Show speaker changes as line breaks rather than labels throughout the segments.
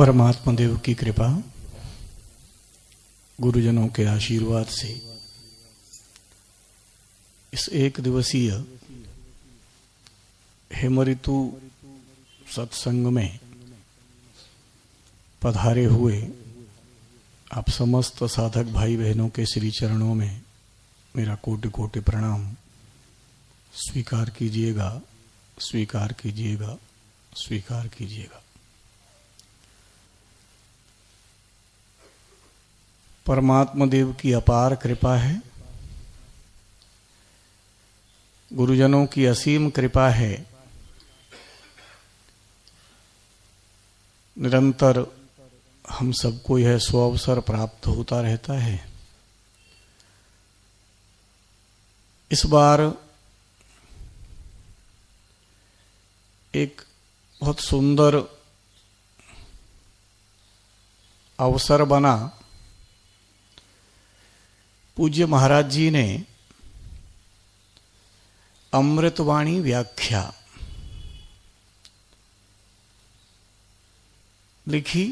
परमात्मा देव की कृपा, गुरुजनों के आशीर्वाद से इस एक दिवसीय हेमऋतु सत्संग में पधारे हुए आप समस्त साधक भाई बहनों के श्री चरणों में मेरा कोटि कोटि प्रणाम स्वीकार कीजिएगा, स्वीकार कीजिएगा, स्वीकार कीजिएगा। परमात्मा देव की अपार कृपा है, गुरुजनों की असीम कृपा है। निरंतर हम सबको यह स्वावसर प्राप्त होता रहता है। इस बार एक बहुत सुंदर अवसर बना। पूज्य महाराज जी ने अमृतवाणी व्याख्या लिखी।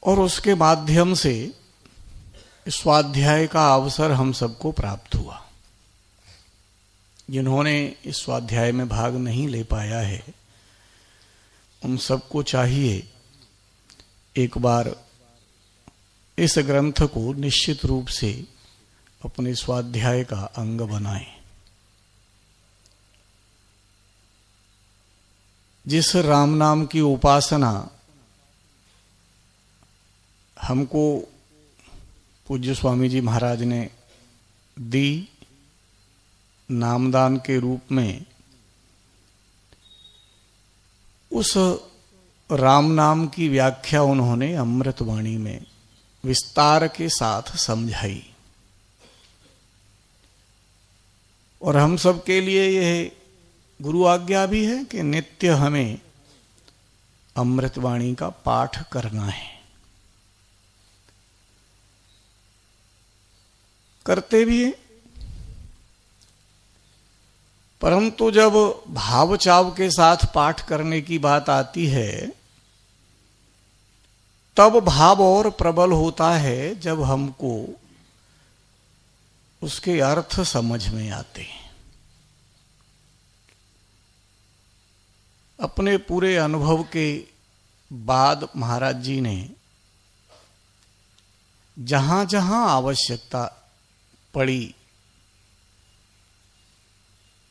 और उसके माध्यम से स्वाध्याय का अवसर हम सबको प्राप्त हुआ। जिन्होंने इस स्वाध्याय में भाग नहीं ले पाया है, उन सबको चाहिए एक बार इस ग्रंथ को निश्चित रूप से अपने स्वाध्याय का अंग बनाएं। जिस राम नाम की उपासना हमको पूज्य स्वामी जी महाराज ने दी नामदान के रूप में, उस राम नाम की व्याख्या उन्होंने अमृतवाणी में विस्तार के साथ समझाई। और हम सब के लिए यह गुरु आज्ञा भी है कि नित्य हमें अमृतवाणी का पाठ करना है। करते भी हैं, परंतु जब भाव चाव के साथ पाठ करने की बात आती है, तब भाव और प्रबल होता है जब हमको उसके अर्थ समझ में आते हैं। अपने पूरे अनुभव के बाद महाराज जी ने जहां जहां आवश्यकता पड़ी,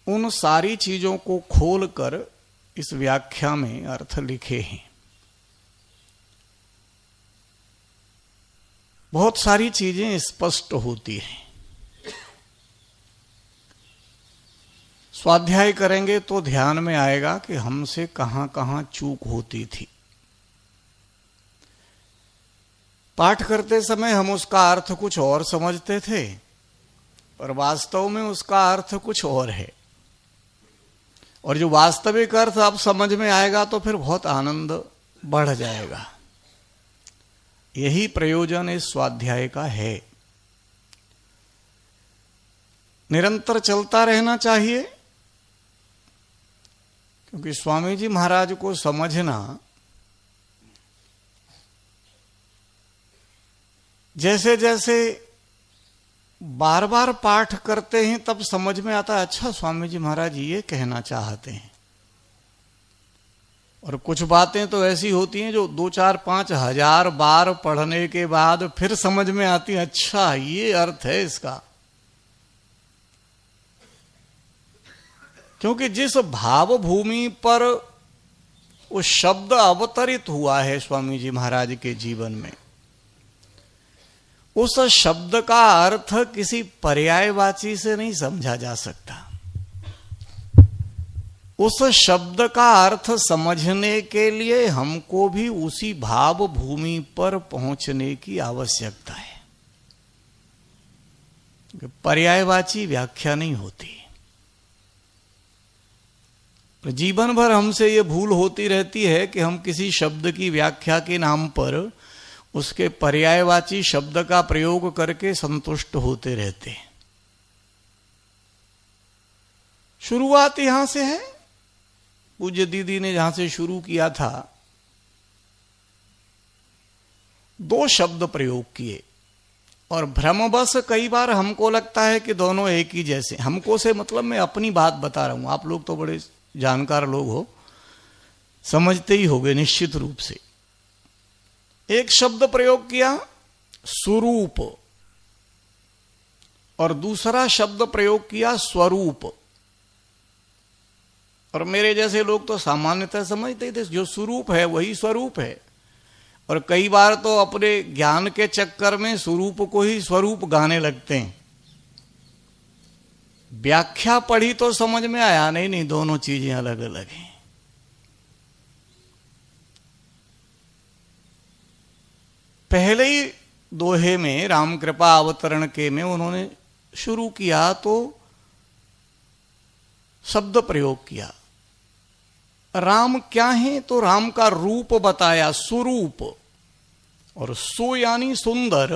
उन सारी चीजों को खोलकर इस व्याख्या में अर्थ लिखे हैं। बहुत सारी चीजें स्पष्ट होती हैं। स्वाध्याय करेंगे तो ध्यान में आएगा कि हमसे कहां कहां चूक होती थी। पाठ करते समय हम उसका अर्थ कुछ और समझते थे, और वास्तव में उसका अर्थ कुछ और है। और जो वास्तविक अर्थ अब समझ में आएगा तो फिर बहुत आनंद बढ़ जाएगा। यही प्रयोजन इस स्वाध्याय का है। निरंतर चलता रहना चाहिए, क्योंकि स्वामी जी महाराज को समझना जैसे जैसे बार बार पाठ करते हैं तब समझ में आता है, अच्छा स्वामी जी महाराज ये कहना चाहते हैं। और कुछ बातें तो ऐसी होती हैं जो 2, 4, 5 हजार बार पढ़ने के बाद फिर समझ में आती है, अच्छा ये अर्थ है इसका। क्योंकि जिस भाव भूमि पर वो शब्द अवतरित हुआ है स्वामी जी महाराज के जीवन में, उस शब्द का अर्थ किसी पर्यायवाची से नहीं समझा जा सकता। उस शब्द का अर्थ समझने के लिए हमको भी उसी भाव भूमि पर पहुंचने की आवश्यकता है। पर्यायवाची व्याख्या नहीं होती। जीवन भर हमसे ये भूल होती रहती है कि हम किसी शब्द की व्याख्या के नाम पर उसके पर्यायवाची शब्द का प्रयोग करके संतुष्ट होते रहते हैं। शुरुआत यहां से है। पूज्य दीदी ने जहां से शुरू किया था, 2 शब्द प्रयोग किए और भ्रमवश कई बार हमको लगता है कि दोनों एक ही जैसे। हमको से मतलब मैं अपनी बात बता रहा हूं, आप लोग तो बड़े जानकार लोग हो, समझते ही होंगे निश्चित रूप से। एक शब्द प्रयोग किया स्वरूप और दूसरा शब्द प्रयोग किया स्वरूप। और मेरे जैसे लोग तो सामान्यतः समझते थे जो स्वरूप है वही स्वरूप है, और कई बार तो अपने ज्ञान के चक्कर में स्वरूप को ही स्वरूप गाने लगते हैं। व्याख्या पढ़ी तो समझ में आया नहीं दोनों चीजें अलग अलग हैं। पहले ही दोहे में राम कृपा अवतरण के में उन्होंने शुरू किया तो शब्द प्रयोग किया। राम क्या है तो राम का रूप बताया, स्वरूप, और सो यानी सुंदर।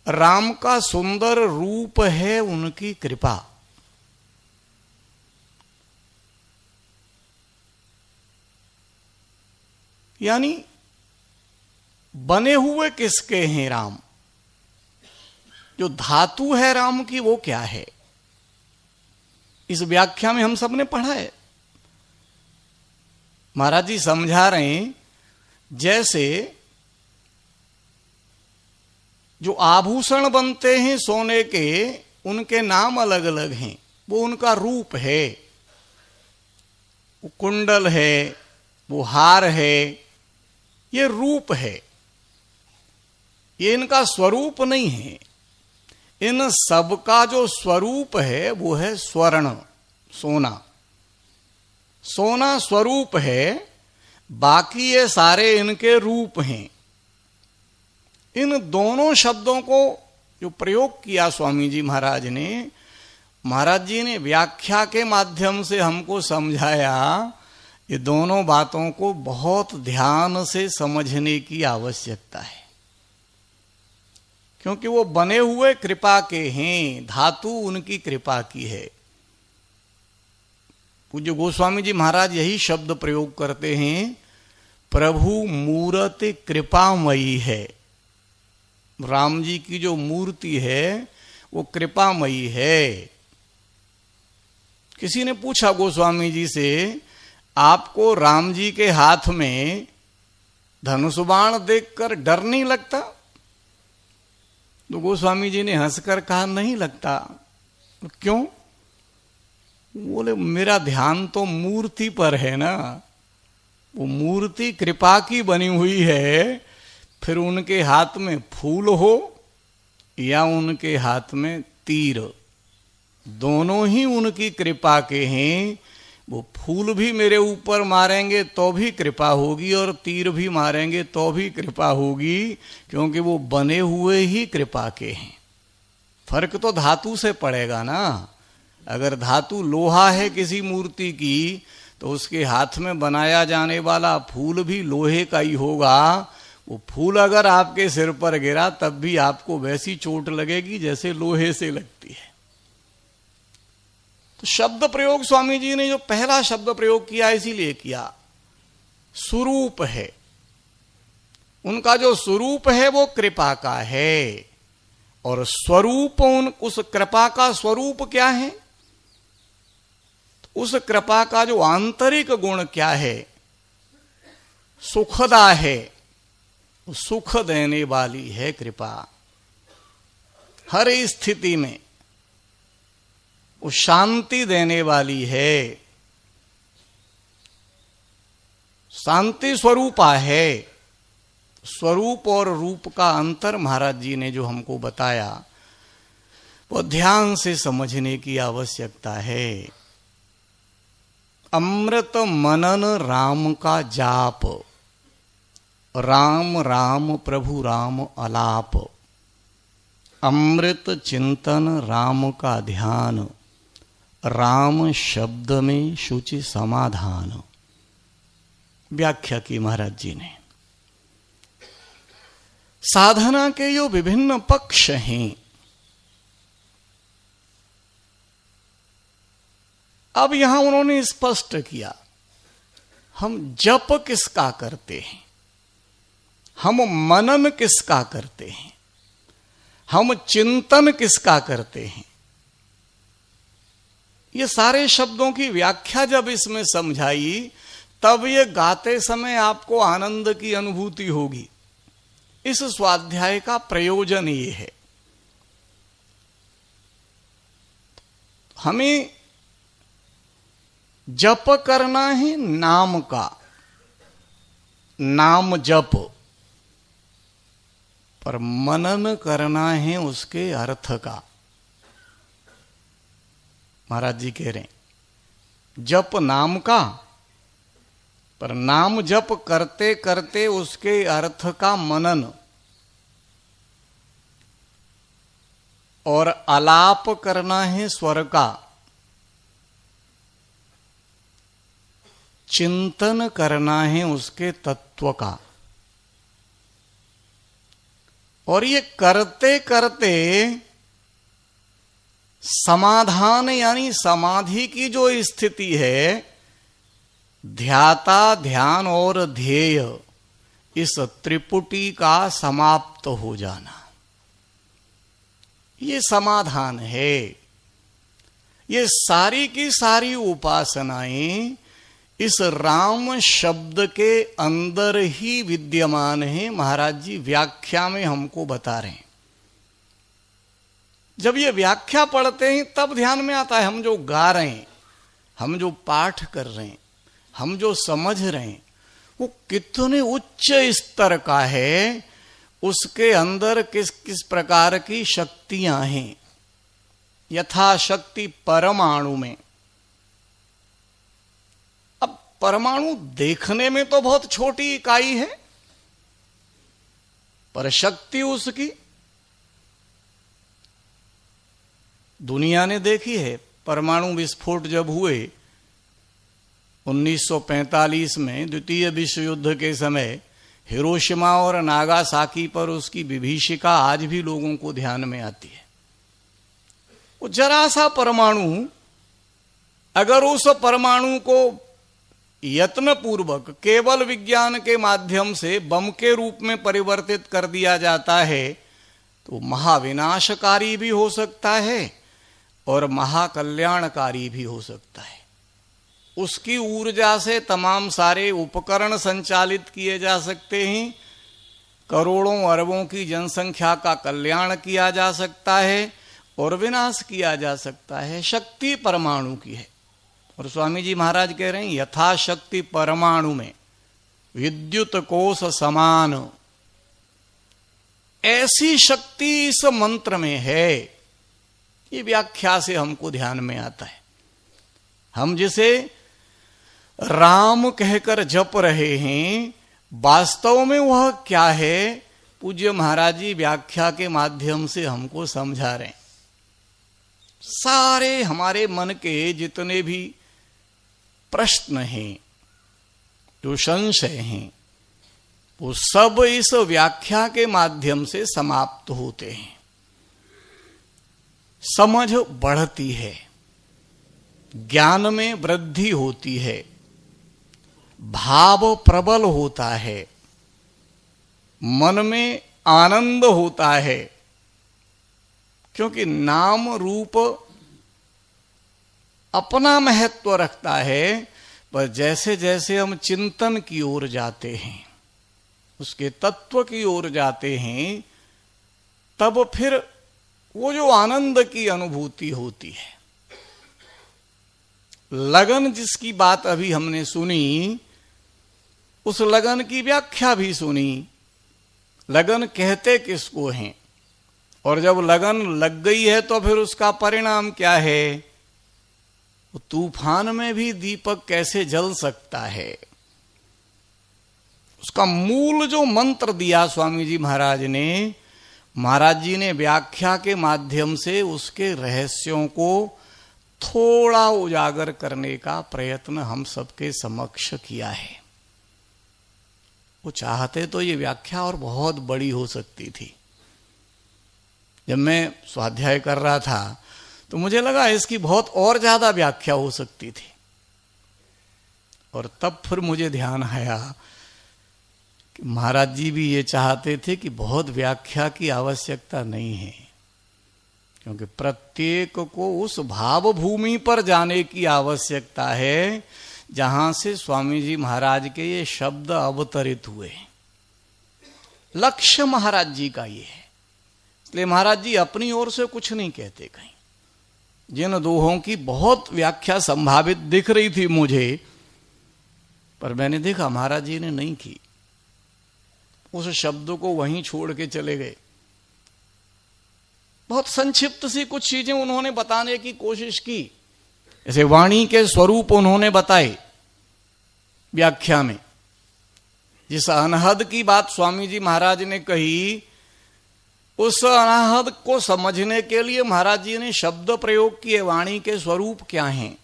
राम का सुंदर रूप है उनकी कृपा। यानी बने हुए किसके हैं राम, जो धातु है राम की वो क्या है। इस व्याख्या में हम सबने पढ़ा है। महाराज जी समझा रहे हैं, जैसे जो आभूषण बनते हैं सोने के, उनके नाम अलग अलग हैं, वो उनका रूप है। वो कुंडल है, वो हार है, ये रूप है, ये इनका स्वरूप नहीं है। इन सब का जो स्वरूप है वो है स्वर्ण, सोना। सोना स्वरूप है, बाकी ये सारे इनके रूप हैं। इन दोनों शब्दों को जो प्रयोग किया स्वामी जी महाराज ने, महाराज जी ने व्याख्या के माध्यम से हमको समझाया। ये दोनों बातों को बहुत ध्यान से समझने की आवश्यकता है, क्योंकि वो बने हुए कृपा के हैं, धातु उनकी कृपा की है। पूज्य गोस्वामी जी महाराज यही शब्द प्रयोग करते हैं, प्रभु मूर्ति कृपामयी है। राम जी की जो मूर्ति है वो कृपामयी है। किसी ने पूछा गोस्वामी जी से, आपको राम जी के हाथ में धनुष बाण देखकर डर नहीं लगता? तो गोस्वामी जी ने हंसकर कहा, नहीं लगता। क्यों? बोले, मेरा ध्यान तो मूर्ति पर है ना। वो मूर्ति कृपा की बनी हुई है, फिर उनके हाथ में फूल हो या उनके हाथ में तीर, दोनों ही उनकी कृपा के हैं। वो फूल भी मेरे ऊपर मारेंगे तो भी कृपा होगी, और तीर भी मारेंगे तो भी कृपा होगी, क्योंकि वो बने हुए ही कृपा के हैं। फर्क तो धातु से पड़ेगा ना। अगर धातु लोहा है किसी मूर्ति की, तो उसके हाथ में बनाया जाने वाला फूल भी लोहे का ही होगा। वो फूल अगर आपके सिर पर गिरा तब भी आपको वैसी चोट लगेगी जैसे लोहे से लगती है। तो शब्द प्रयोग स्वामी जी ने जो पहला शब्द प्रयोग किया इसीलिए किया, स्वरूप है। उनका जो स्वरूप है वो कृपा का है, और स्वरूप उस कृपा का स्वरूप क्या है? उस कृपा का जो आंतरिक गुण क्या है? सुखदा है, सुख देने वाली है कृपा। हर स्थिति में वो शांति देने वाली है, शांति स्वरूपा है। स्वरूप और रूप का अंतर महाराज जी ने जो हमको बताया, वो ध्यान से समझने की आवश्यकता है। अमृत मनन राम का जाप, राम राम प्रभु राम अलाप। अमृत चिंतन राम का ध्यान, राम शब्द में शुचि समाधान। व्याख्या की महाराज जी ने। साधना के जो विभिन्न पक्ष हैं, अब यहां उन्होंने स्पष्ट किया, हम जप किसका करते हैं, हम मनन किसका करते हैं, हम चिंतन किसका करते हैं। ये सारे शब्दों की व्याख्या जब इसमें समझाई, तब ये गाते समय आपको आनंद की अनुभूति होगी। इस स्वाध्याय का प्रयोजन ये है। हमें जप करना है नाम का, नाम जप, पर मनन करना है उसके अर्थ का। महाराज जी कह रहे हैं जप नाम का, पर नाम जप करते करते उसके अर्थ का मनन, और आलाप करना है स्वर का, चिंतन करना है उसके तत्व का। और ये करते करते समाधान यानी समाधि की जो स्थिति है, ध्याता, ध्यान और ध्येय, इस त्रिपुटी का समाप्त हो जाना, ये समाधान है। ये सारी की सारी उपासनाएं इस राम शब्द के अंदर ही विद्यमान है। महाराज जी व्याख्या में हमको बता रहे हैं। जब ये व्याख्या पढ़ते हैं तब ध्यान में आता है, हम जो गा रहे हैं, हम जो पाठ कर रहे हैं, हम जो समझ रहे हैं, वो कितने उच्च स्तर का है, उसके अंदर किस किस प्रकार की शक्तियां हैं। यथाशक्ति परमाणु में, अब परमाणु देखने में तो बहुत छोटी इकाई है, पर शक्ति उसकी दुनिया ने देखी है। परमाणु विस्फोट जब हुए 1945 में, द्वितीय विश्व युद्ध के समय, हिरोशिमा और नागासाकी पर उसकी विभीषिका आज भी लोगों को ध्यान में आती है। वो जरा सा परमाणु, अगर उस परमाणु को यत्न पूर्वक केवल विज्ञान के माध्यम से बम के रूप में परिवर्तित कर दिया जाता है, तो महाविनाशकारी भी हो सकता है और महाकल्याणकारी भी हो सकता है। उसकी ऊर्जा से तमाम सारे उपकरण संचालित किए जा सकते हैं, करोड़ों अरबों की जनसंख्या का कल्याण किया जा सकता है और विनाश किया जा सकता है। शक्ति परमाणु की है। और स्वामी जी महाराज कह रहे हैं यथाशक्ति परमाणु में विद्युत कोश समान, ऐसी शक्ति इस मंत्र में है। ये व्याख्या से हमको ध्यान में आता है। हम जिसे राम कहकर जप रहे हैं, वास्तव में वह क्या है, पूज्य महाराज जी व्याख्या के माध्यम से हमको समझा रहे हैं। सारे हमारे मन के जितने भी प्रश्न हैं, जो संशय हैं, वो सब इस व्याख्या के माध्यम से समाप्त होते हैं। समझ बढ़ती है, ज्ञान में वृद्धि होती है, भाव प्रबल होता है, मन में आनंद होता है, क्योंकि नाम रूप अपना महत्व रखता है। पर जैसे जैसे हम चिंतन की ओर जाते हैं, उसके तत्व की ओर जाते हैं, तब फिर वो जो आनंद की अनुभूति होती है। लगन जिसकी बात अभी हमने सुनी, उस लगन की व्याख्या भी सुनी। लगन कहते किसको हैं, और जब लगन लग गई है तो फिर उसका परिणाम क्या है। तूफान में भी दीपक कैसे जल सकता है, उसका मूल जो मंत्र दिया स्वामी जी महाराज ने, महाराज जी ने व्याख्या के माध्यम से उसके रहस्यों को थोड़ा उजागर करने का प्रयत्न हम सबके समक्ष किया है। वो चाहते तो ये व्याख्या और बहुत बड़ी हो सकती थी। जब मैं स्वाध्याय कर रहा था तो मुझे लगा इसकी बहुत और ज्यादा व्याख्या हो सकती थी। और तब फिर मुझे ध्यान आया कि महाराज जी भी ये चाहते थे कि बहुत व्याख्या की आवश्यकता नहीं है, क्योंकि प्रत्येक को उस भाव भूमि पर जाने की आवश्यकता है जहां से स्वामी जी महाराज के ये शब्द अवतरित हुए। लक्ष्य महाराज जी का ये है, इसलिए महाराज जी अपनी ओर से कुछ नहीं कहते कहीं। जिन दोहों की बहुत व्याख्या संभावित दिख रही थी मुझे, पर मैंने देखा महाराज जी ने नहीं की, उस शब्द को वहीं छोड़ के चले गए। बहुत संक्षिप्त सी कुछ चीजें उन्होंने बताने की कोशिश की, जैसे वाणी के स्वरूप उन्होंने बताए व्याख्या में। जिस अनहद की बात स्वामी जी महाराज ने कही, उस अनाहद को समझने के लिए महाराज जी ने शब्द प्रयोग किए, वाणी के स्वरूप क्या हैं।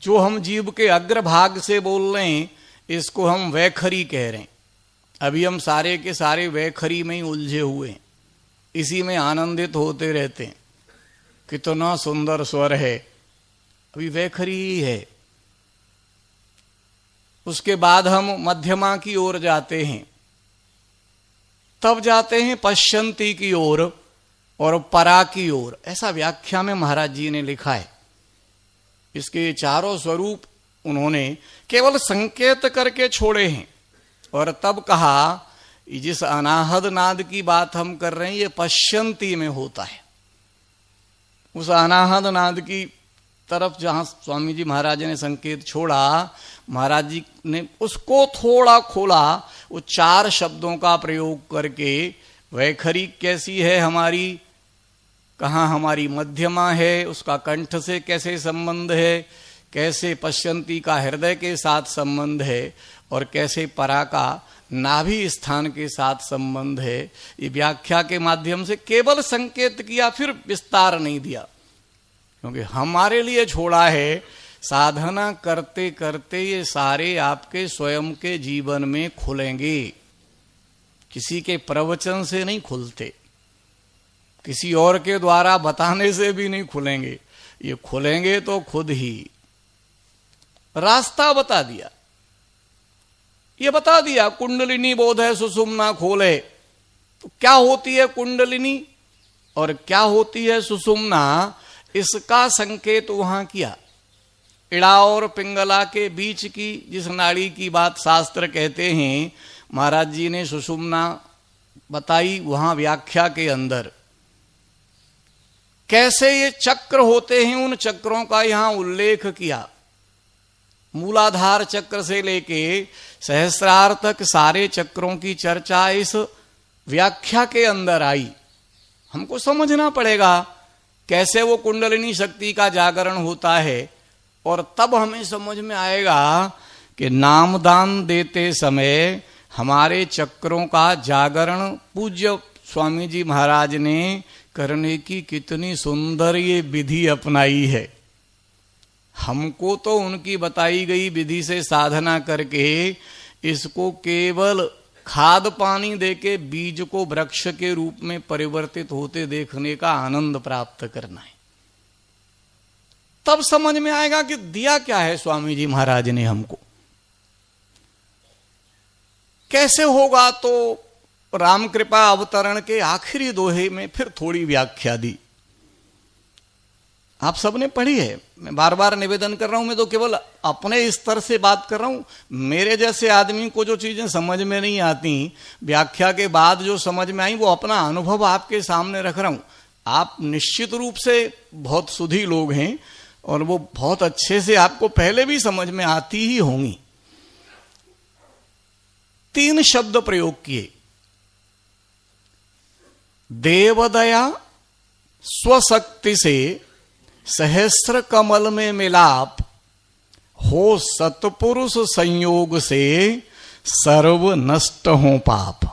जो हम जीव के अग्रभाग से बोल रहे हैं, इसको हम वैखरी कह रहे हैं। अभी हम सारे के सारे वैखरी में ही उलझे हुए हैं, इसी में आनंदित होते रहते हैं। कितना सुंदर स्वर है, अभी वैखरी ही है। उसके बाद हम मध्यमा की ओर जाते हैं, तब जाते हैं पश्यंती की ओर और परा की ओर। ऐसा व्याख्या में महाराज जी ने लिखा है। इसके चारों स्वरूप उन्होंने केवल संकेत करके छोड़े हैं, और तब कहा जिस अनाहद नाद की बात हम कर रहे हैं ये पश्यंती में होता है। उस अनाहद नाद की तरफ जहां स्वामी जी महाराज ने संकेत छोड़ा, महाराज जी ने उसको थोड़ा खोला, वो चार शब्दों का प्रयोग करके वैखरी कैसी है हमारी, कहाँ हमारी मध्यमा है, उसका कंठ से कैसे संबंध है, कैसे पश्यंती का हृदय के साथ संबंध है, और कैसे परा का नाभि स्थान के साथ संबंध है। ये व्याख्या के माध्यम से केवल संकेत किया, फिर विस्तार नहीं दिया, क्योंकि हमारे लिए छोड़ा है। साधना करते करते ये सारे आपके स्वयं के जीवन में खुलेंगे, किसी के प्रवचन से नहीं खुलते, किसी और के द्वारा बताने से भी नहीं खुलेंगे। ये खुलेंगे तो खुद ही। रास्ता बता दिया, ये बता दिया कुंडलिनी बोध है सुषुम्ना खोले। तो क्या होती है कुंडलिनी और क्या होती है सुषुम्ना, इसका संकेत वहां किया। इड़ा और पिंगला के बीच की जिस नाड़ी की बात शास्त्र कहते हैं, महाराज जी ने सुषुम्ना बताई वहां व्याख्या के अंदर। कैसे ये चक्र होते हैं, उन चक्रों का यहां उल्लेख किया। मूलाधार चक्र से लेके सहस्रार तक सारे चक्रों की चर्चा इस व्याख्या के अंदर आई। हमको समझना पड़ेगा कैसे वो कुंडलिनी शक्ति का जागरण होता है, और तब हमें समझ में आएगा कि नामदान देते समय हमारे चक्रों का जागरण पूज्य स्वामी जी महाराज ने करने की कितनी सुंदर ये विधि अपनाई है। हमको तो उनकी बताई गई विधि से साधना करके इसको केवल खाद पानी देके बीज को वृक्ष के रूप में परिवर्तित होते देखने का आनंद प्राप्त करना है। तब समझ में आएगा कि दिया क्या है स्वामी जी महाराज ने हमको। कैसे होगा, तो राम कृपा अवतरण के आखिरी दोहे में फिर थोड़ी व्याख्या दी। आप सबने पढ़ी है, मैं बार बार निवेदन कर रहा हूं। मैं तो केवल अपने स्तर से बात कर रहा हूं। मेरे जैसे आदमी को जो चीजें समझ में नहीं आती, व्याख्या के बाद जो समझ में आई, वो अपना अनुभव आपके सामने रख रहा हूं। आप निश्चित रूप से बहुत सुधी लोग हैं और वो बहुत अच्छे से आपको पहले भी समझ में आती ही होंगी। 3 शब्द प्रयोग किए। देवदया स्वशक्ति से सहस्र कमल में मिलाप, हो सतपुरुष संयोग से सर्व नष्ट हो पाप।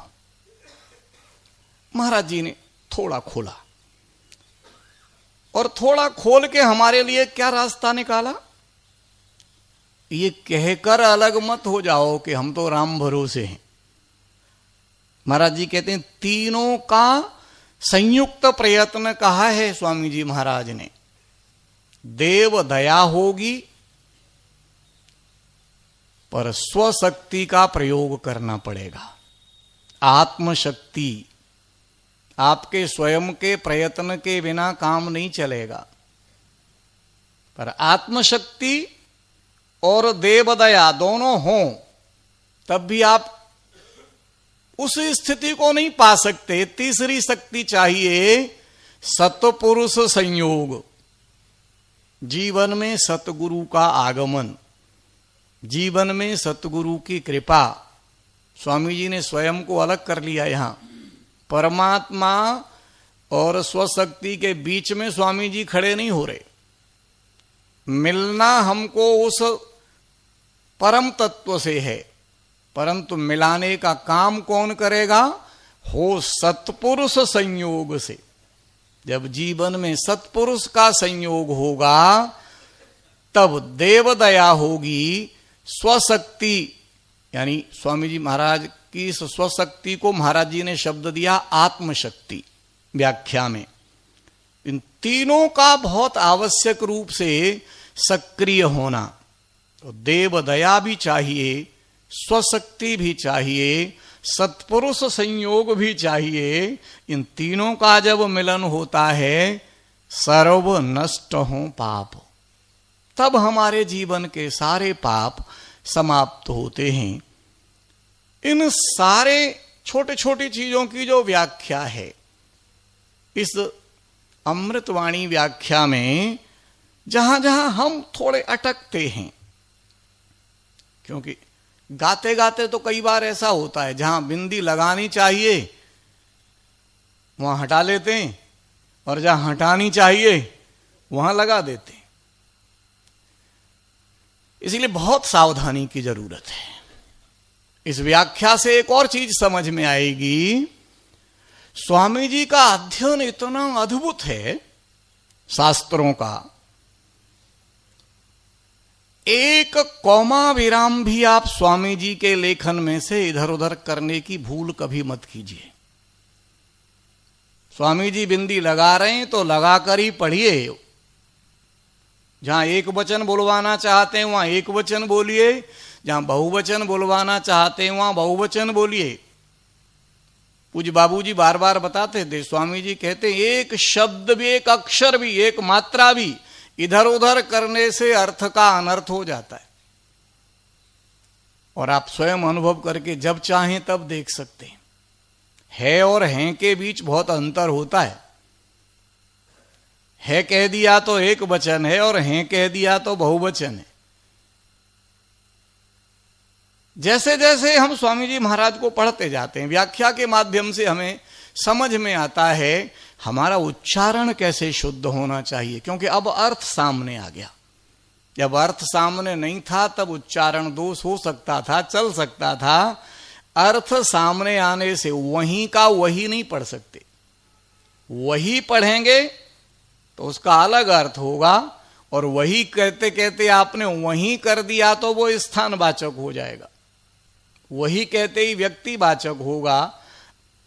महाराज जी ने थोड़ा खोला, और थोड़ा खोल के हमारे लिए क्या रास्ता निकाला। ये कहकर अलग मत हो जाओ कि हम तो राम भरोसे हैं। महाराज जी कहते हैं तीनों का संयुक्त प्रयत्न कहा है स्वामी जी महाराज ने। देव दया होगी पर स्वशक्ति का प्रयोग करना पड़ेगा। आत्मशक्ति, आपके स्वयं के प्रयत्न के बिना काम नहीं चलेगा। पर आत्मशक्ति और देवदया दोनों हों तब भी आप उस स्थिति को नहीं पा सकते। तीसरी शक्ति चाहिए, सत्पुरुष संयोग। जीवन में सतगुरु का आगमन, जीवन में सतगुरु की कृपा। स्वामी जी ने स्वयं को अलग कर लिया। यहां परमात्मा और स्वशक्ति के बीच में स्वामी जी खड़े नहीं हो रहे। मिलना हमको उस परम तत्व से है, परंतु मिलाने का काम कौन करेगा? हो सत्पुरुष संयोग से। जब जीवन में सत्पुरुष का संयोग होगा तब देवदया होगी। स्वशक्ति यानी स्वामी जी महाराज की स्वशक्ति को महाराज जी ने शब्द दिया आत्मशक्ति व्याख्या में। इन तीनों का बहुत आवश्यक रूप से सक्रिय होना। तो देवदया भी चाहिए, स्वशक्ति भी चाहिए, सत्पुरुष संयोग भी चाहिए। इन तीनों का जब मिलन होता है सर्व नष्ट हो पाप, तब हमारे जीवन के सारे पाप समाप्त होते हैं। इन सारे छोटे छोटी चीजों की जो व्याख्या है इस अमृतवाणी व्याख्या में, जहां जहां हम थोड़े अटकते हैं, क्योंकि गाते गाते तो कई बार ऐसा होता है जहां बिंदी लगानी चाहिए वहां हटा लेते हैं और जहां हटानी चाहिए वहां लगा देते हैं। इसलिए बहुत सावधानी की जरूरत है। इस व्याख्या से एक और चीज समझ में आएगी। स्वामी जी का अध्ययन इतना अद्भुत है शास्त्रों का, एक कौमा विराम भी आप स्वामी जी के लेखन में से इधर उधर करने की भूल कभी मत कीजिए। स्वामी जी बिंदी लगा रहे हैं तो लगाकर ही पढ़िए। जहां एक वचन बुलवाना चाहते हैं वहां एक वचन बोलिए, जहां बहुवचन बुलवाना चाहते हैं वहां बहुवचन बोलिए। पूज्य बाबूजी बार बार बताते थे, स्वामी जी कहते एक शब्द भी, एक अक्षर भी, एक मात्रा भी इधर उधर करने से अर्थ का अनर्थ हो जाता है। और आप स्वयं अनुभव करके जब चाहें तब देख सकते हैं। है और हैं के बीच बहुत अंतर होता है कह दिया तो एक वचन है और हैं कह दिया तो बहुवचन है। जैसे जैसे हम स्वामी जी महाराज को पढ़ते जाते हैं, व्याख्या के माध्यम से हमें समझ में आता है हमारा उच्चारण कैसे शुद्ध होना चाहिए, क्योंकि अब अर्थ सामने आ गया। जब अर्थ सामने नहीं था तब उच्चारण दोष हो सकता था, चल सकता था। अर्थ सामने आने से वही का वही नहीं पढ़ सकते। वही पढ़ेंगे तो उसका अलग अर्थ होगा, और वही कहते कहते आपने वही कर दिया तो वो स्थानवाचक हो जाएगा, वही कहते ही व्यक्तिवाचक होगा।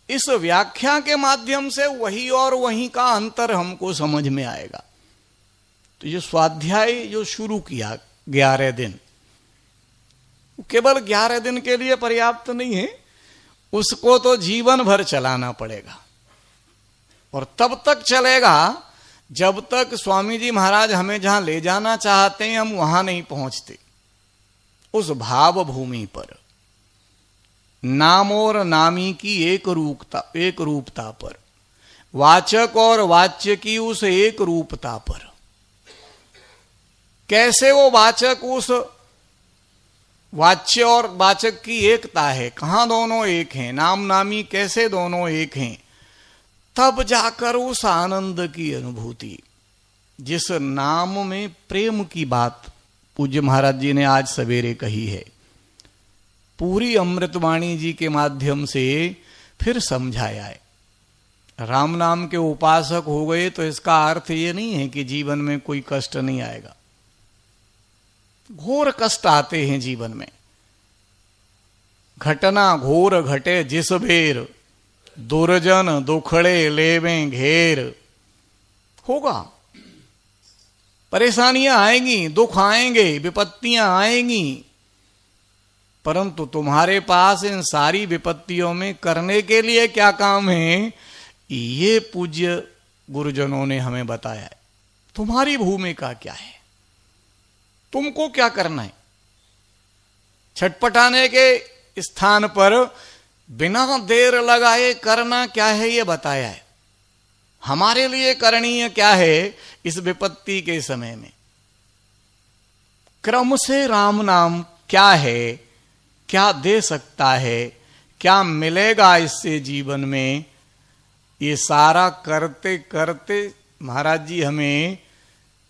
इस व्याख्या के माध्यम से वही और वही का अंतर हमको समझ में आएगा। तो ये स्वाध्याय जो शुरू किया 11 दिन, केवल 11 दिन के लिए पर्याप्त नहीं है, उसको तो जीवन भर चलाना पड़ेगा। और तब तक चलेगा जब तक स्वामी जी महाराज हमें जहां ले जाना चाहते हैं हम वहां नहीं पहुंचते। उस भाव भूमि पर, नाम और नामी की एक रूपता पर, वाचक और वाच्य की उस एक रूपता पर, कैसे वो वाचक उस वाच्य और वाचक की एकता है, कहां दोनों एक हैं, नाम नामी कैसे दोनों एक हैं, तब जाकर उस आनंद की अनुभूति। जिस नाम में प्रेम की बात पूज्य महाराज जी ने आज सवेरे कही है, पूरी अमृतवाणी जी के माध्यम से फिर समझाया है। राम नाम के उपासक हो गए तो इसका अर्थ ये नहीं है कि जीवन में कोई कष्ट नहीं आएगा। घोर कष्ट आते हैं जीवन में। घटना घोर घटे जिस बेर, दुर्जन दुखड़े लेवें घेर। होगा, परेशानियां आएंगी, दुख आएंगे, विपत्तियां आएंगी, परंतु तुम्हारे पास इन सारी विपत्तियों में करने के लिए क्या काम है, ये पूज्य गुरुजनों ने हमें बताया है। तुम्हारी भूमिका क्या है, तुमको क्या करना है। छटपटाने के स्थान पर बिना देर लगाए करना क्या है ये बताया है। हमारे लिए करणीय क्या है इस विपत्ति के समय में। क्रम से राम नाम क्या है, क्या दे सकता है, क्या मिलेगा इससे जीवन में, ये सारा करते करते महाराज जी हमें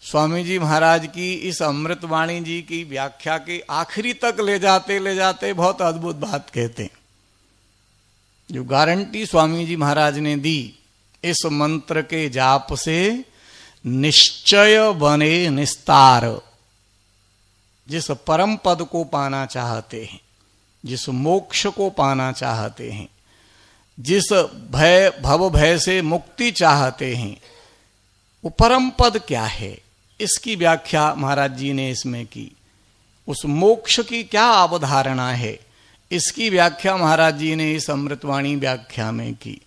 स्वामी जी महाराज की इस अमृतवाणी जी की व्याख्या के आखिरी तक ले जाते बहुत अद्भुत बात कहते हैं। जो गारंटी स्वामी जी महाराज ने दी, इस मंत्र के जाप से निश्चय बने निस्तार। जिस परम पद को पाना चाहते हैं, जिस मोक्ष को पाना चाहते हैं, जिस भव भय से मुक्ति चाहते हैं, वो परम पद क्या है इसकी व्याख्या महाराज जी ने इसमें की। उस मोक्ष की क्या अवधारणा है इसकी व्याख्या महाराज जी ने इस अमृतवाणी व्याख्या में की।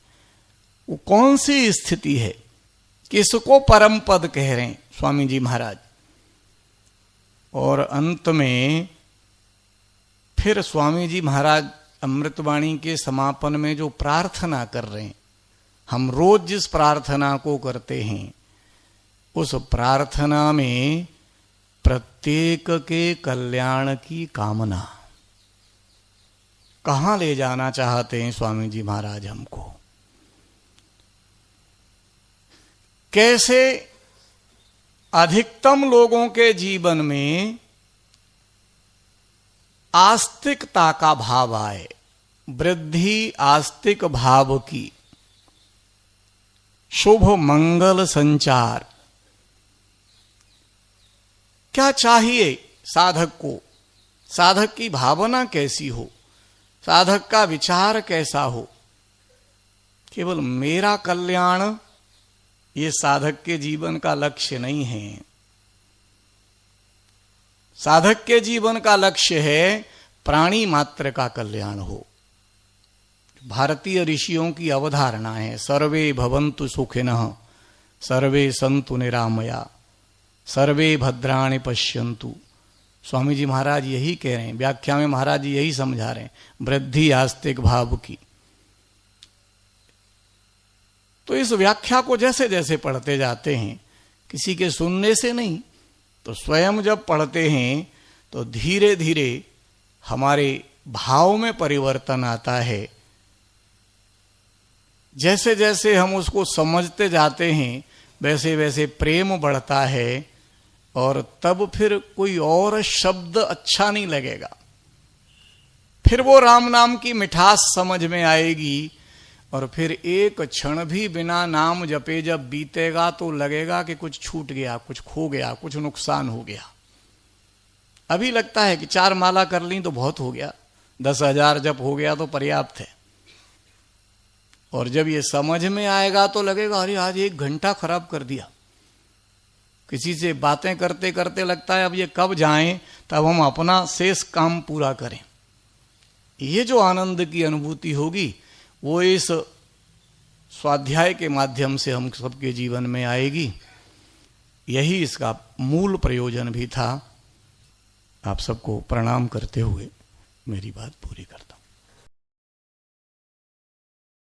वो कौन सी स्थिति है, किसको परम पद कह रहे हैं स्वामी जी महाराज। और अंत में फिर स्वामी जी महाराज अमृतवाणी के समापन में जो प्रार्थना कर रहे हैं, हम रोज जिस प्रार्थना को करते हैं उस प्रार्थना में प्रत्येक के कल्याण की कामना। कहां ले जाना चाहते हैं स्वामी जी महाराज हमको, कैसे अधिकतम लोगों के जीवन में आस्तिकता का भाव आए, वृद्धि आस्तिक भाव की, शुभ मंगल संचार। क्या चाहिए साधक को, साधक की भावना कैसी हो, साधक का विचार कैसा हो। केवल मेरा कल्याण ये साधक के जीवन का लक्ष्य नहीं है। साधक के जीवन का लक्ष्य है प्राणी मात्र का कल्याण हो। भारतीय ऋषियों की अवधारणा है, सर्वे भवन्तु सुखिनः, सर्वे सन्तु निरामया, सर्वे भद्राणि पश्यन्तु। स्वामी जी महाराज यही कह रहे हैं, व्याख्या में महाराज जी यही समझा रहे हैं, वृद्धि आस्तिक भाव की। तो इस व्याख्या को जैसे जैसे पढ़ते जाते हैं, किसी के सुनने से नहीं, तो स्वयं जब पढ़ते हैं तो धीरे धीरे हमारे भाव में परिवर्तन आता है। जैसे जैसे हम उसको समझते जाते हैं वैसे वैसे प्रेम बढ़ता है, और तब फिर कोई और शब्द अच्छा नहीं लगेगा। फिर वो राम नाम की मिठास समझ में आएगी, और फिर एक क्षण भी बिना नाम जपे जब बीतेगा तो लगेगा कि कुछ छूट गया, कुछ खो गया, कुछ नुकसान हो गया। अभी लगता है कि 4 माला कर ली तो बहुत हो गया, 10,000 जप हो गया तो पर्याप्त है। और जब ये समझ में आएगा तो लगेगा अरे आज 1 घंटा खराब कर दिया। किसी से बातें करते करते लगता है अब ये कब जाएं, तब हम अपना शेष काम पूरा करें। ये जो आनंद की अनुभूति होगी वो इस स्वाध्याय के माध्यम से हम सबके जीवन में आएगी। यही इसका मूल प्रयोजन भी था। आप सबको प्रणाम करते हुए मेरी बात पूरी करता हूं।